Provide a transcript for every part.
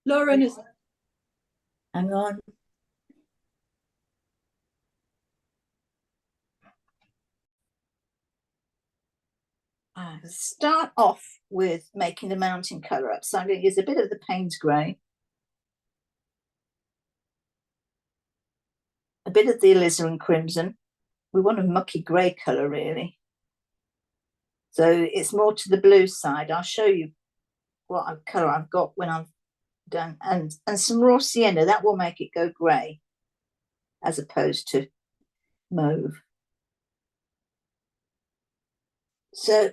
Lauren is. Hang on. Start off with making the mountain colour up. So I'm going to use a bit of the Payne's grey, a bit of the alizarin crimson. We want a mucky grey colour really. So it's more to the blue side. I'll show you what colour I've got when I've done, and some raw sienna. That will make it go grey as opposed to mauve. So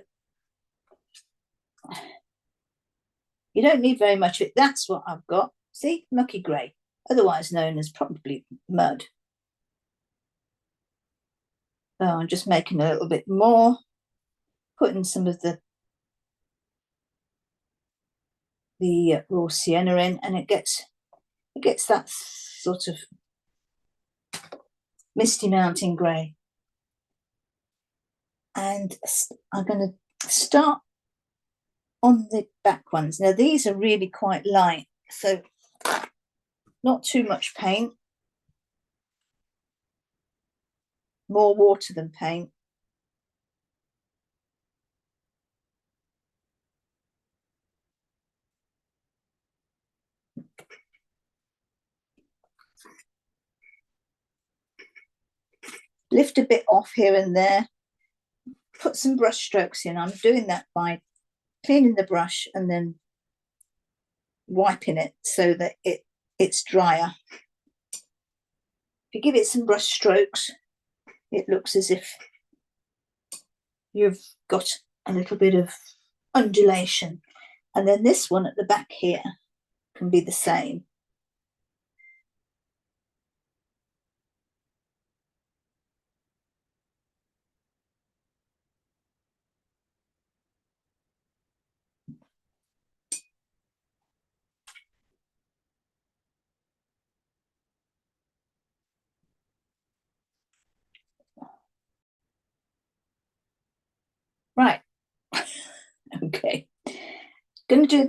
you don't need very much of it. That's what I've got. See, mucky grey, otherwise known as probably mud. So I'm just making a little bit more, putting some of the raw sienna in, and it gets that sort of misty mountain grey. And I'm going to start on the back ones. Now these are really quite light, so not too much paint, more water than paint. Lift a bit off here and there, put some brush strokes in. I'm doing that by cleaning the brush and then wiping it so that it's drier. If you give it some brush strokes, it looks as if you've got a little bit of undulation. And then this one at the back here can be the same. Right. Okay. Going to do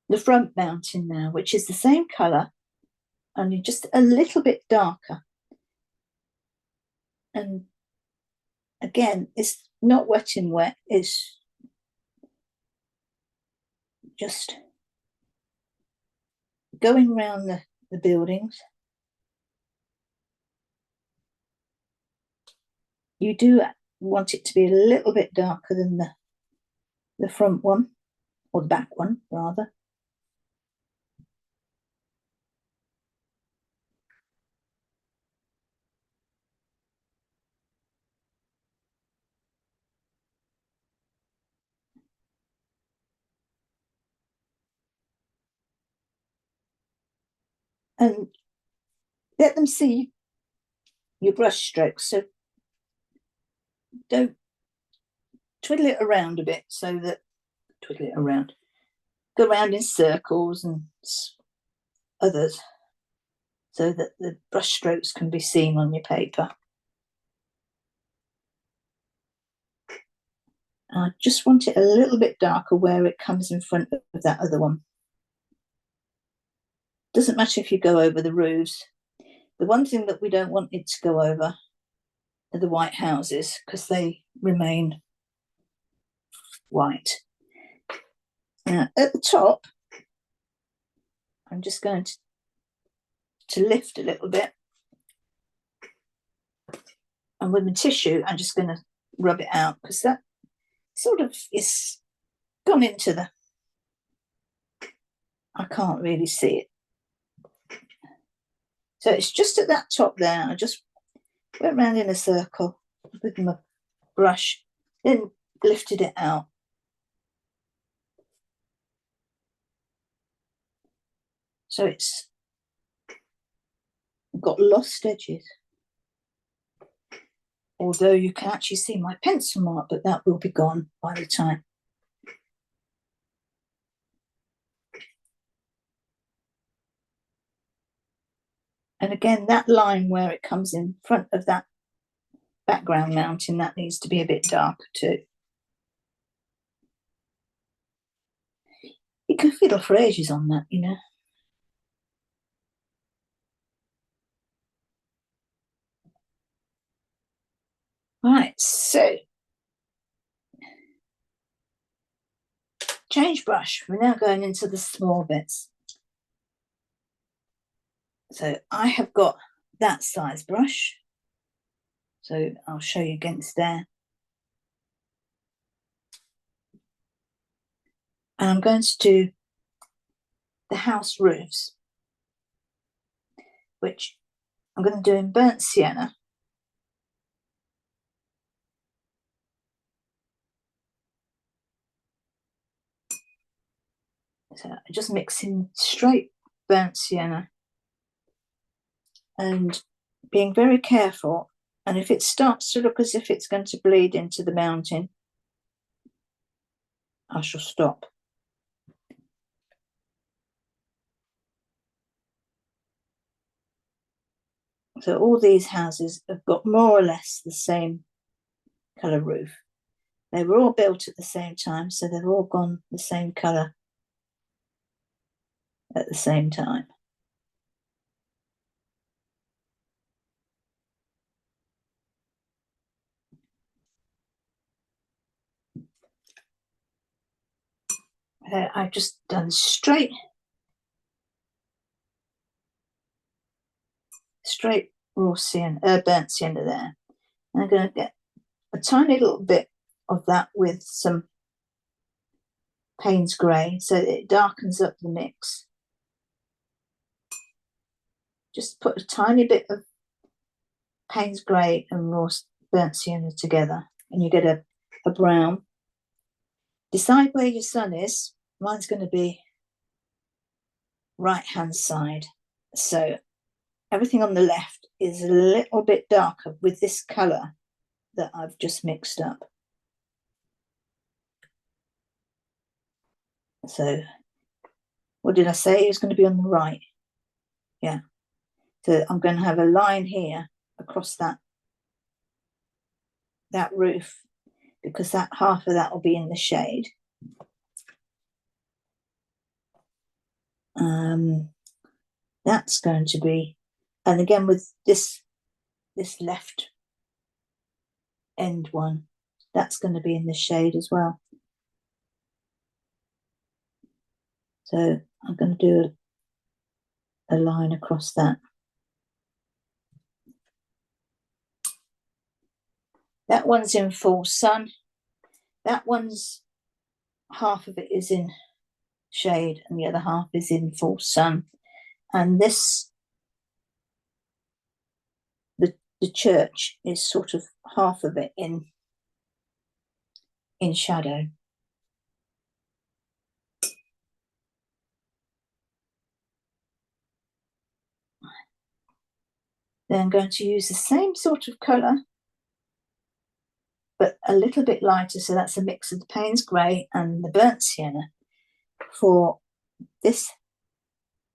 the front mountain now, which is the same colour, only just a little bit darker. And again, it's not wet in wet, it's just going around the buildings. You do want it to be a little bit darker than the front one, or the back one rather. And let them see your brush strokes. So don't twiddle it around a bit, so that go around in circles and others, so that the brush strokes can be seen on your paper. I just want it a little bit darker where it comes in front of that other one. Doesn't matter if you go over the roofs. The one thing that we don't want it to go over are the white houses, because they remain white. Now at the top, I'm just going to lift a little bit, and with my tissue I'm just going to rub it out, because that sort of is gone into the, I can't really see it. So it's just at that top there. I just went round in a circle with my brush, then lifted it out. So it's got lost edges. Although you can actually see my pencil mark, but that will be gone by the time. And again, that line where it comes in front of that background mountain, that needs to be a bit darker too. You can fiddle for ages on that, you know. Right, so change brush. We're now going into the small bits. So I have got that size brush. So I'll show you against there. And I'm going to do the house roofs, which I'm going to do in burnt sienna. So I just mix in straight burnt sienna and being very careful. And if it starts to look as if it's going to bleed into the mountain, I shall stop. So all these houses have got more or less the same colour roof. They were all built at the same time, so they've all gone the same colour at the same time. I've just done straight raw sienna, burnt sienna there. And I'm going to get a tiny little bit of that with some Payne's grey so that it darkens up the mix. Just put a tiny bit of Payne's grey and raw burnt sienna together and you get a brown. Decide where your sun is. Mine's going to be right hand side. So everything on the left is a little bit darker with this colour that I've just mixed up. So what did I say? It was going to be on the right. Yeah. So I'm going to have a line here across that roof because that half of that will be in the shade. That's going to be, and again with this left end one, that's going to be in the shade as well. So I'm going to do a line across that. That one's in full sun. That one's half of it is in shade and the other half is in full sun. And this, the church is sort of half of it in shadow. Then I'm going to use the same sort of colour, but a little bit lighter. So that's a mix of the Payne's grey and the burnt sienna for this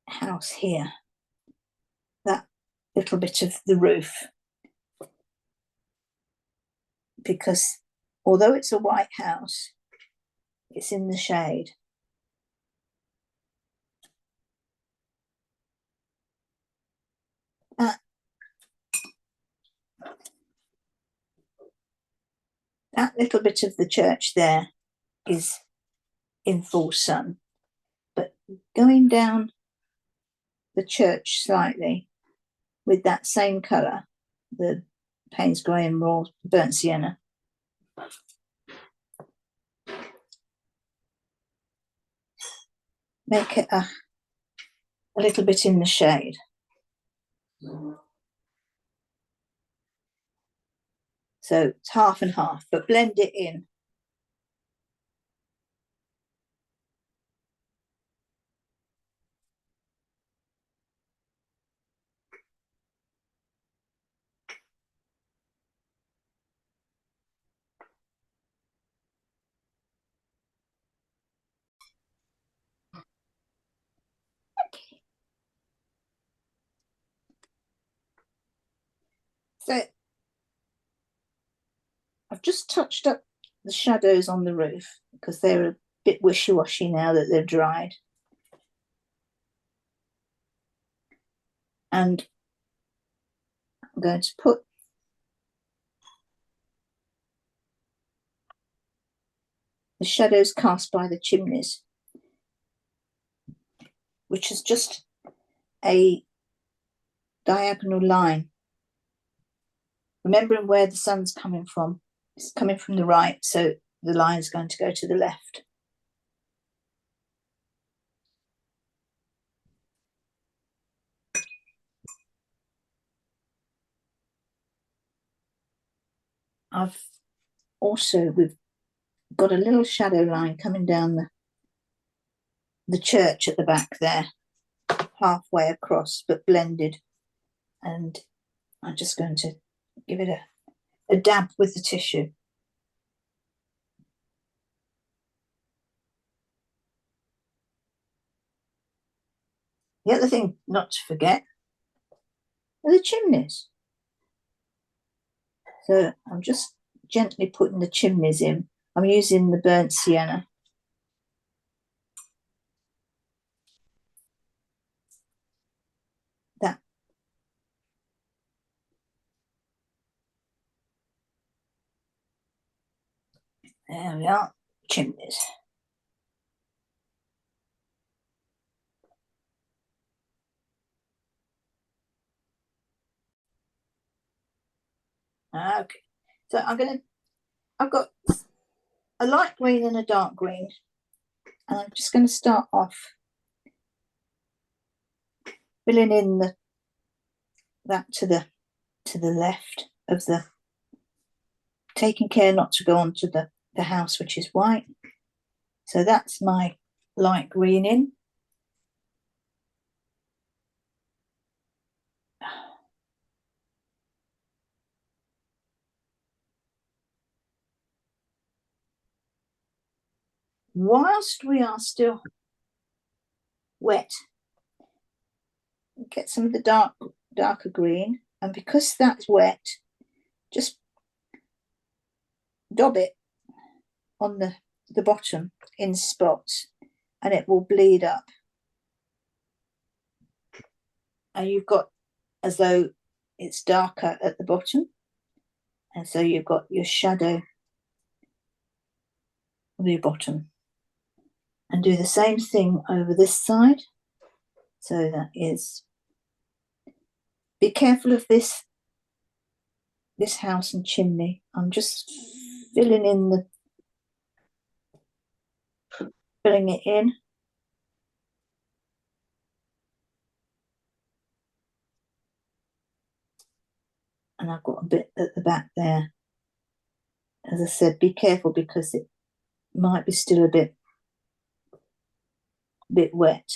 house here. That little bit of the roof. Because although it's a white house, it's in the shade. That little bit of the church there is in full sun, but going down the church slightly with that same colour, the Payne's grey and raw burnt sienna, make it a little bit in the shade. So it's half and half, but blend it in. Okay. So I've just touched up the shadows on the roof because they're a bit wishy-washy now that they're dried. And I'm going to put the shadows cast by the chimneys, which is just a diagonal line. Remembering where the sun's coming from. It's coming from the right, so the line is going to go to the left. We've got a little shadow line coming down the church at the back there, halfway across, but blended. And I'm just going to give it a dab with the tissue. The other thing not to forget are the chimneys. So I'm just gently putting the chimneys in. I'm using the burnt sienna. That. There we are, chimneys. Okay, so I've got a light green and a dark green, and I'm just going to start off filling in that to the left of the, taking care not to go onto the house, which is white. So that's my light green in. Whilst we are still wet, get some of the darker green, and because that's wet, just dab it on the bottom in spots, and it will bleed up. And you've got as though it's darker at the bottom, and so you've got your shadow of your bottom. And do the same thing over this side. So that is, be careful of this house and chimney. I'm just filling it in. And I've got a bit at the back there. As I said, be careful because it might be still a bit wet.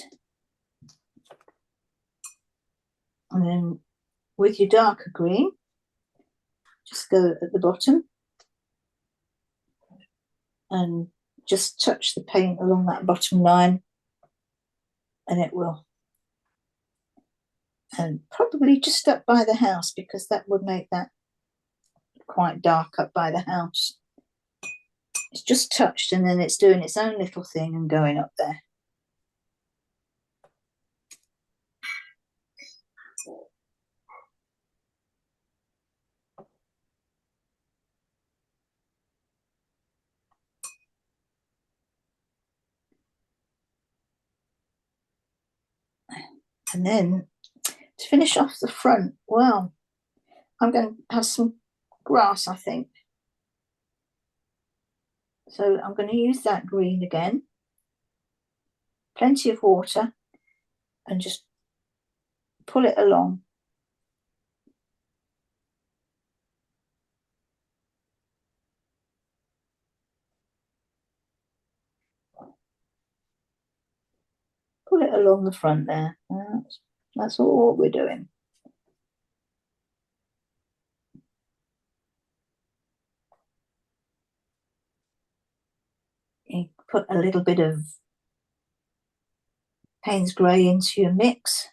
And then with your darker green, just go at the bottom and just touch the paint along that bottom line, and it will. And probably just up by the house, because that would make that quite dark up by the house. It's just touched, and then it's doing its own little thing and going up there. And then to finish off the front, well, I'm going to have some grass, I think. So I'm going to use that green again. Plenty of water, and just pull it along. Pull it along the front there. That's all what we're doing. You put a little bit of Payne's grey into your mix,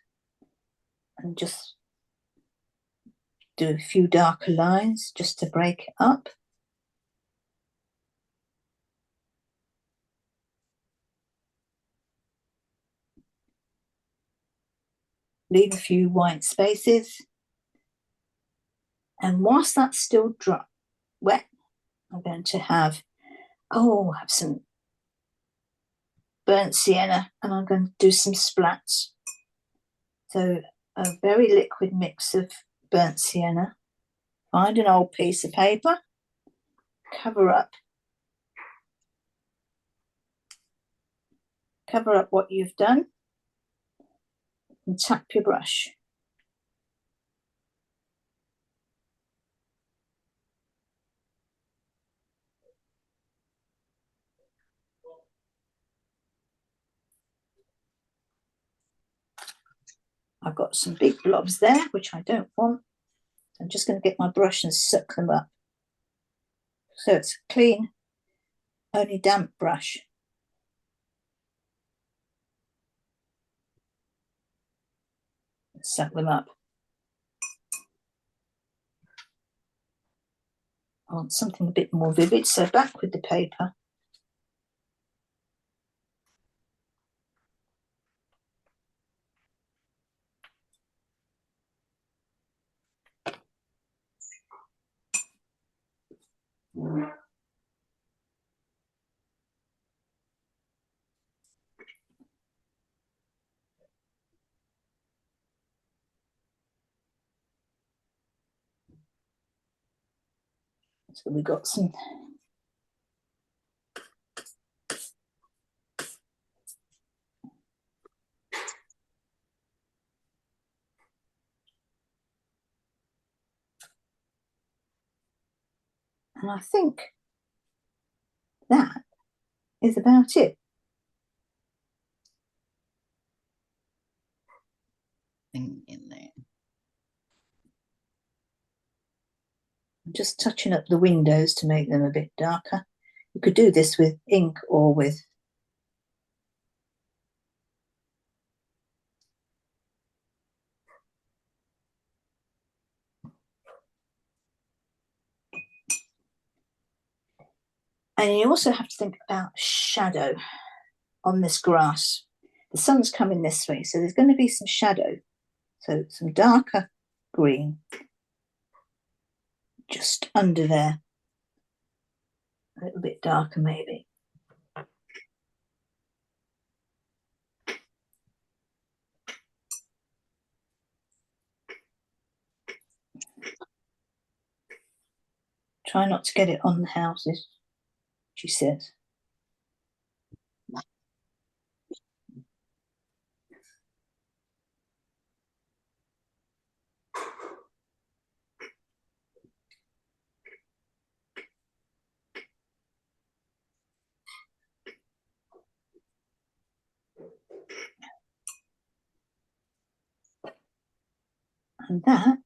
and just do a few darker lines just to break it up. leave a few white spaces. And whilst that's still dry, wet, I'm going to have some burnt sienna, and I'm going to do some splats. So a very liquid mix of burnt sienna. Find an old piece of paper, cover up what you've done, and tap your brush. I've got some big blobs there, which I don't want. I'm just going to get my brush and suck them up. So it's a clean, only damp brush. Suck them up. I want something a bit more vivid, so back with the paper. So we got some and I think that is about it. In there. I'm just touching up the windows to make them a bit darker. You could do this with ink or with and you also have to think about shadow on this grass. The sun's coming this way, so there's going to be some shadow. So some darker green just under there. A little bit darker maybe. Try not to get it on the houses, she says. And that